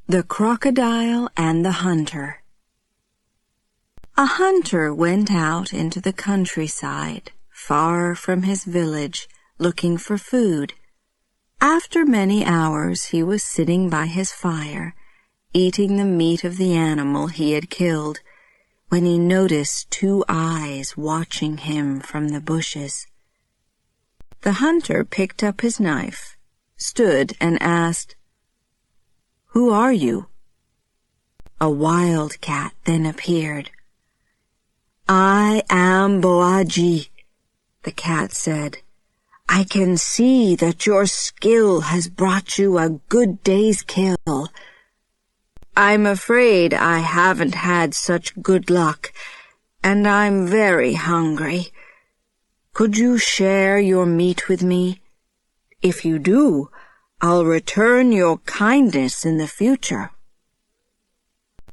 The Crocodile and the Hunter. A hunter went out into the countryside, far from his village, looking for food. After many hours he was sitting by his fire, eating the meat of the animal he had killed, when he noticed two eyes watching him from the bushes. The hunter picked up his knife, stood and asked, "Who are you?" A wildcat then appeared. "I am Boaji," the cat said. "I can see that your skill has brought you a good day's kill. I'm afraid I haven't had such good luck, and I'm very hungry. Could you share your meat with me? If you do, I'll return your kindness in the future."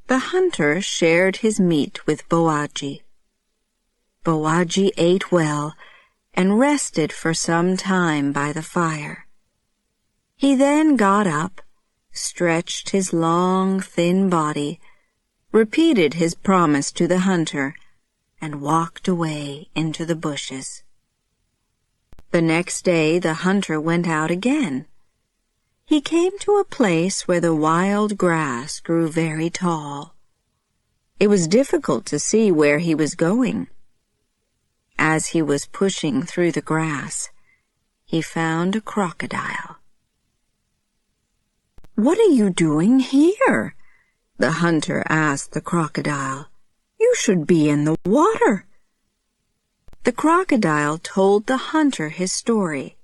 The hunter shared his meat with Boaji. Boaji ate well and rested for some time by the fire. He then got up, stretched his long, thin body, repeated his promise to the hunter, and walked away into the bushes. The next day the hunter went out again. He came to a place where the wild grass grew very tall. It was difficult to see where he was going. As he was pushing through the grass, he found a crocodile. "What are you doing here?" the hunter asked the crocodile. "You should be in the water." The crocodile told the hunter his story.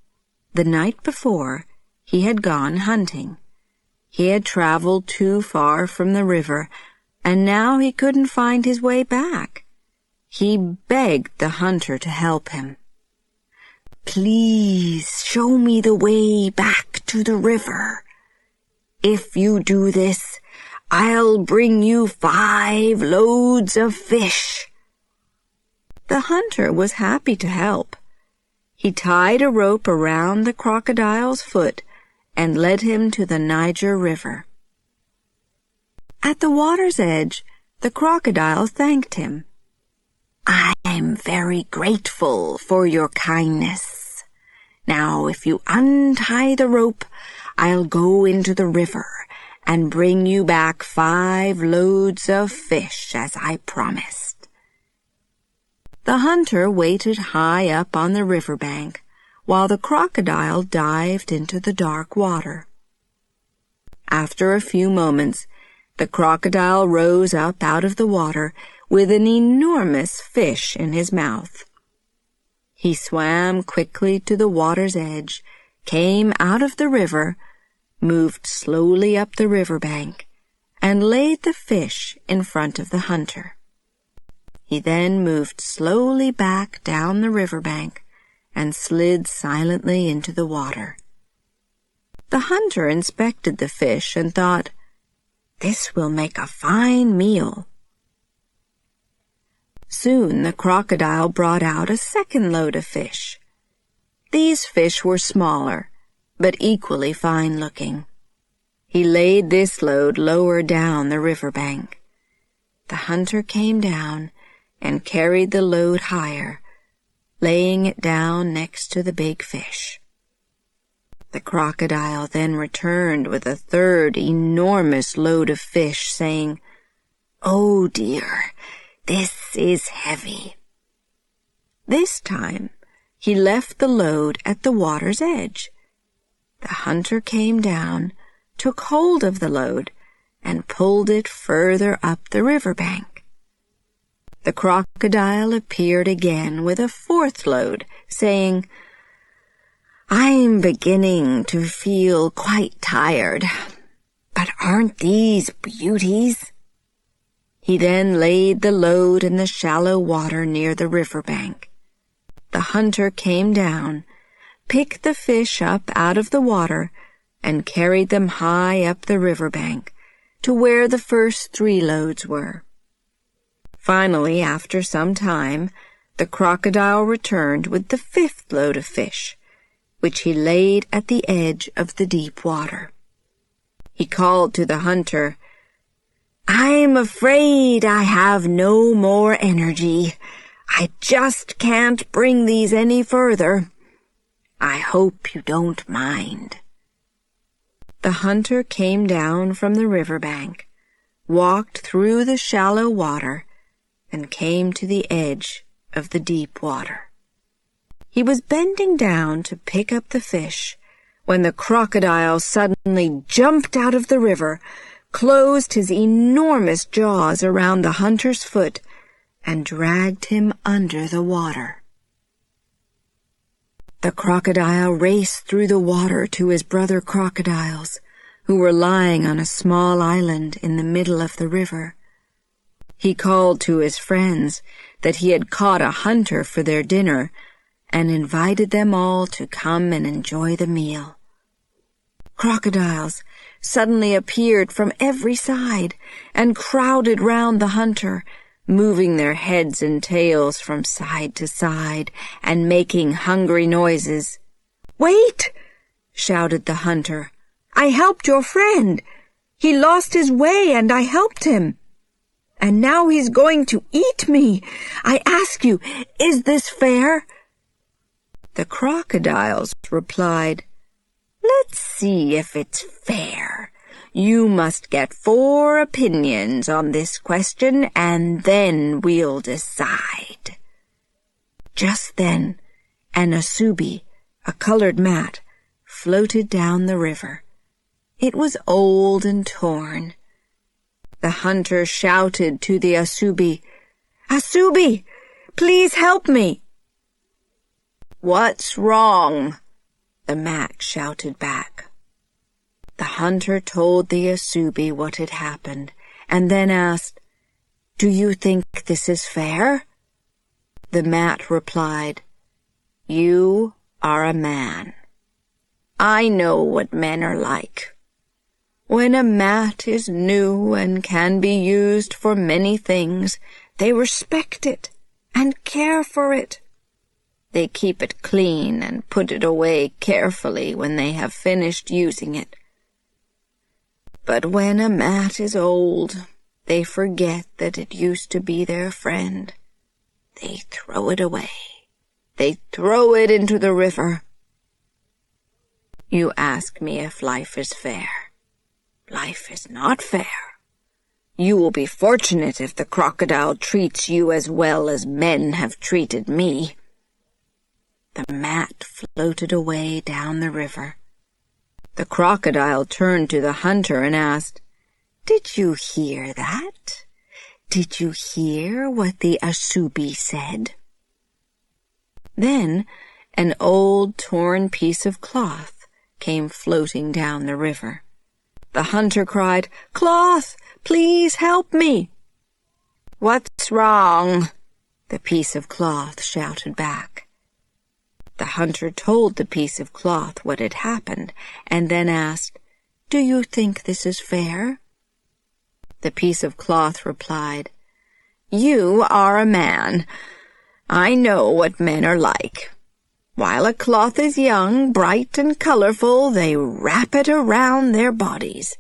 The night before, he had gone hunting. He had traveled too far from the river, and now he couldn't find his way back. He begged the hunter to help him. "Please show me the way back to the river. If you do this, I'll bring you 5 loads of fish." The hunter was happy to help. He tied a rope around the crocodile's foot and led him to the Niger River. At the water's edge, the crocodile thanked him. "I'm very grateful for your kindness. Now, if you untie the rope, I'll go into the river and bring you back 5 loads of fish, as I promised." The hunter waited high up on the riverbank while the crocodile dived into the dark water. After a few moments, the crocodile rose up out of the water with an enormous fish in his mouth. He swam quickly to the water's edge, came out of the river, moved slowly up the riverbank, and laid the fish in front of the hunter. He then moved slowly back down the riverbank and slid silently into the water. The hunter inspected the fish and thought, "This will make a fine meal." Soon the crocodile brought out a second load of fish. These fish were smaller, but equally fine-looking. He laid this load lower down the riverbank. The hunter came down and carried the load higher, laying it down next to the big fish. The crocodile then returned with a third enormous load of fish, saying, "Oh dear, this is heavy." This time, he left the load at the water's edge. The hunter came down, took hold of the load, and pulled it further up the riverbank. The crocodile appeared again with a fourth load, saying, "I'm beginning to feel quite tired, but aren't these beauties?" He then laid the load in the shallow water near the riverbank. The hunter came down, picked the fish up out of the water, and carried them high up the riverbank to where the first 3 loads were. Finally, after some time, the crocodile returned with the 5th load of fish, which he laid at the edge of the deep water. He called to the hunter, "I'm afraid I have no more energy. I just can't bring these any further. I hope you don't mind." The hunter came down from the riverbank, walked through the shallow water, and came to the edge of the deep water. He was bending down to pick up the fish when the crocodile suddenly jumped out of the river, closed his enormous jaws around the hunter's foot, and dragged him under the water. The crocodile raced through the water to his brother crocodiles, who were lying on a small island in the middle of the river. He called to his friends that he had caught a hunter for their dinner and invited them all to come and enjoy the meal. Crocodiles suddenly appeared from every side and crowded round the hunter, moving their heads and tails from side to side and making hungry noises. "Wait!" shouted the hunter. "I helped your friend. He lost his way and I helped him. And now he's going to eat me. I ask you, is this fair?" The crocodiles replied, "Let's see if it's fair. You must get 4 opinions on this question, and then we'll decide." Just then, an asubi, a colored mat, floated down the river. It was old and torn. The hunter shouted to the asubi, "Asubi, please help me." "What's wrong?" the mat shouted back. The hunter told the asubi what had happened, and then asked, "Do you think this is fair?" The mat replied, "You are a man. I know what men are like. When a mat is new and can be used for many things, they respect it and care for it. They keep it clean and put it away carefully when they have finished using it. But when a mat is old, they forget that it used to be their friend. They throw it away. They throw it into the river. You ask me if life is fair. Life is not fair. You will be fortunate if the crocodile treats you as well as men have treated me." The mat floated away down the river. The crocodile turned to the hunter and asked, "Did you hear that? Did you hear what the asubi said?" Then an old torn piece of cloth came floating down the river. The hunter cried, "Cloth, please help me." "What's wrong?" the piece of cloth shouted back. The hunter told the piece of cloth what had happened, and then asked, "Do you think this is fair?" The piece of cloth replied, "You are a man. I know what men are like. While a cloth is young, bright, and colorful, they wrap it around their bodies.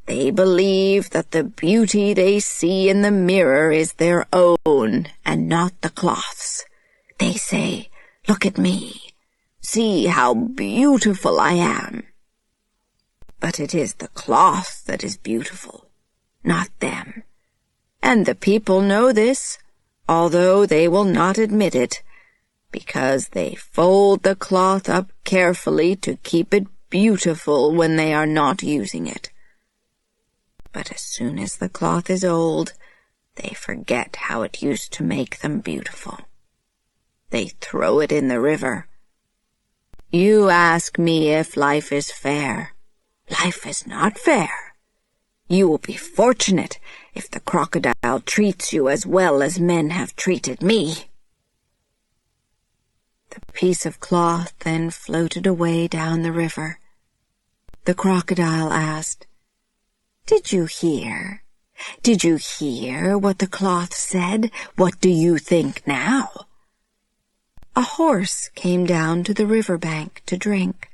They believe that the beauty they see in the mirror is their own and not the cloth's. They say, 'Look at me. See how beautiful I am.' But it is the cloth that is beautiful, not them. And the people know this, although they will not admit it, because they fold the cloth up carefully to keep it beautiful when they are not using it. But as soon as the cloth is old, they forget how it used to make them beautiful. They throw it in the river. You ask me if life is fair. Life is not fair. You will be fortunate if the crocodile treats you as well as men have treated me." The piece of cloth then floated away down the river. The crocodile asked, "Did you hear? Did you hear what the cloth said? What do you think now?" A horse came down to the river bank to drink.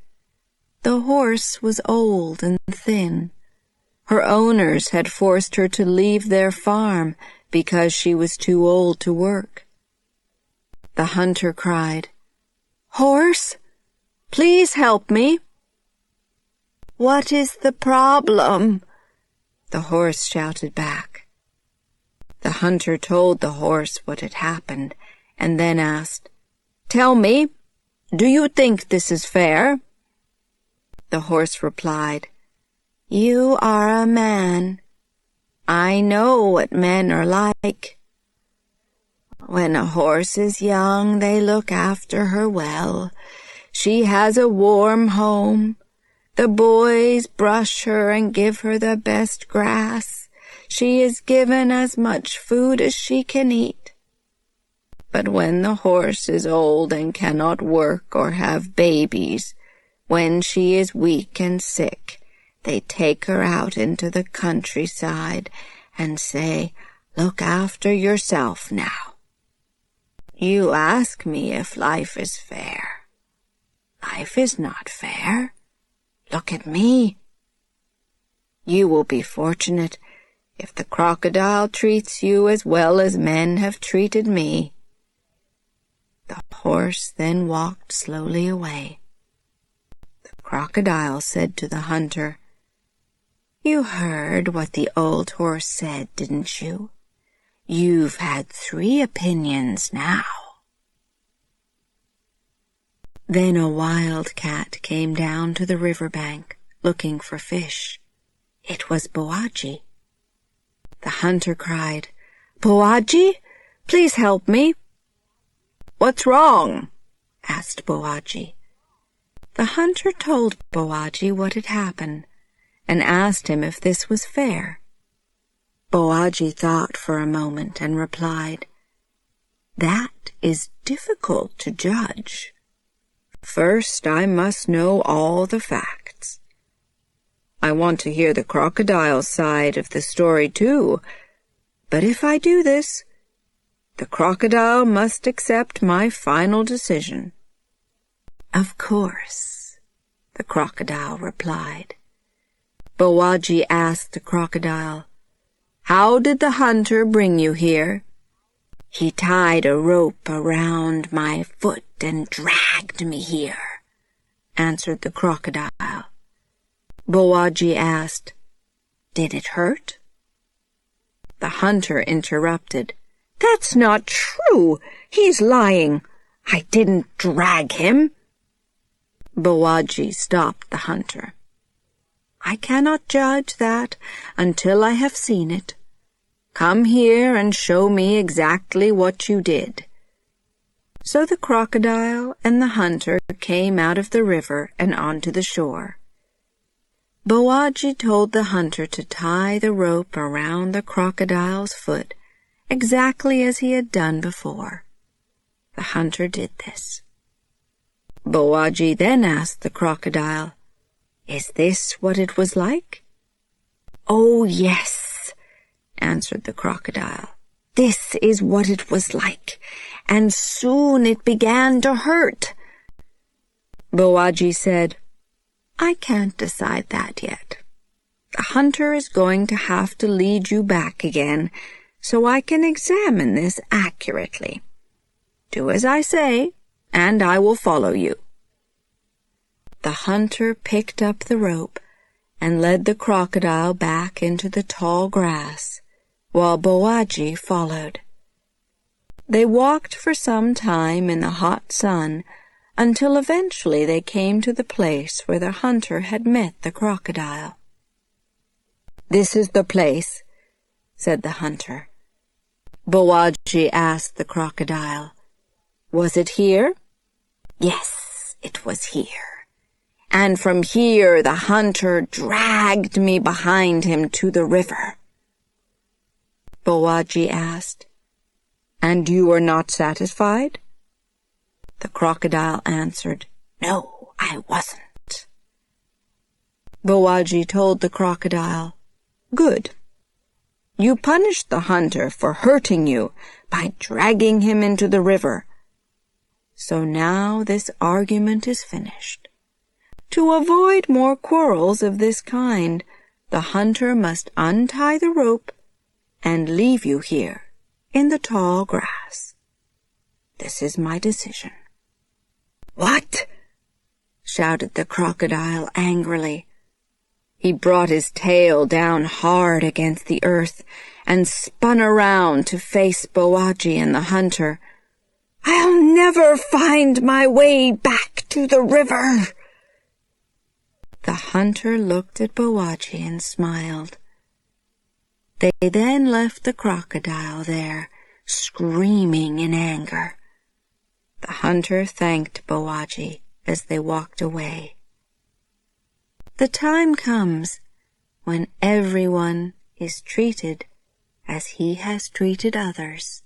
The horse was old and thin. Her owners had forced her to leave their farm because she was too old to work. The hunter cried, "Horse, please help me." "What is the problem?" the horse shouted back. The hunter told the horse what had happened and then asked, "Tell me, do you think this is fair?" The horse replied, "You are a man. I know what men are like. When a horse is young, they look after her well. She has a warm home. The boys brush her and give her the best grass. She is given as much food as she can eat. But when the horse is old and cannot work or have babies, when she is weak and sick, they take her out into the countryside and say, 'Look after yourself now.' You ask me if life is fair. Life is not fair. Look at me. You will be fortunate if the crocodile treats you as well as men have treated me." The horse then walked slowly away. The crocodile said to the hunter, "You heard what the old horse said, didn't you? You've had 3 opinions now." Then a wild cat came down to the riverbank, looking for fish. It was Boaji. The hunter cried, "Boaji, please help me." "What's wrong?" asked Boaji. The hunter told Boaji what had happened and asked him if this was fair. Boaji thought for a moment and replied, "That is difficult to judge. First, I must know all the facts. I want to hear the crocodile's side of the story too, but if I do this, the crocodile must accept my final decision." "Of course," the crocodile replied. Boaji asked the crocodile, "How did the hunter bring you here?" "He tied a rope around my foot and dragged me here," answered the crocodile. Boaji asked, "Did it hurt?" The hunter interrupted, "That's not true. He's lying. I didn't drag him." Boaji stopped the hunter. "I cannot judge that until I have seen it. Come here and show me exactly what you did." So the crocodile and the hunter came out of the river and onto the shore. Boaji told the hunter to tie the rope around the crocodile's foot exactly as he had done before. The hunter did this. Boaji then asked the crocodile, "Is this what it was like?" "Oh, yes," answered the crocodile. "This is what it was like, and soon it began to hurt." Boaji said, "I can't decide that yet. The hunter is going to have to lead you back again so I can examine this accurately. Do as I say, and I will follow you." The hunter picked up the rope and led the crocodile back into the tall grass, while Boaji followed. They walked for some time in the hot sun until eventually they came to the place where the hunter had met the crocodile. "This is the place," said the hunter. Boaji asked the crocodile, "Was it here?" "Yes, it was here. And from here the hunter dragged me behind him to the river." Boaji asked, "And you are not satisfied?" The crocodile answered, "No, I wasn't." Boaji told the crocodile, "Good. You punished the hunter for hurting you by dragging him into the river. So now this argument is finished. To avoid more quarrels of this kind, the hunter must untie the rope and leave you here in the tall grass. This is my decision." "What?" shouted the crocodile angrily. He brought his tail down hard against the earth and spun around to face Bowagi and the hunter. "I'll never find my way back to the river." The hunter looked at Bowagi and smiled. They then left the crocodile there, screaming in anger. The hunter thanked Bowagi as they walked away. The time comes when everyone is treated as he has treated others.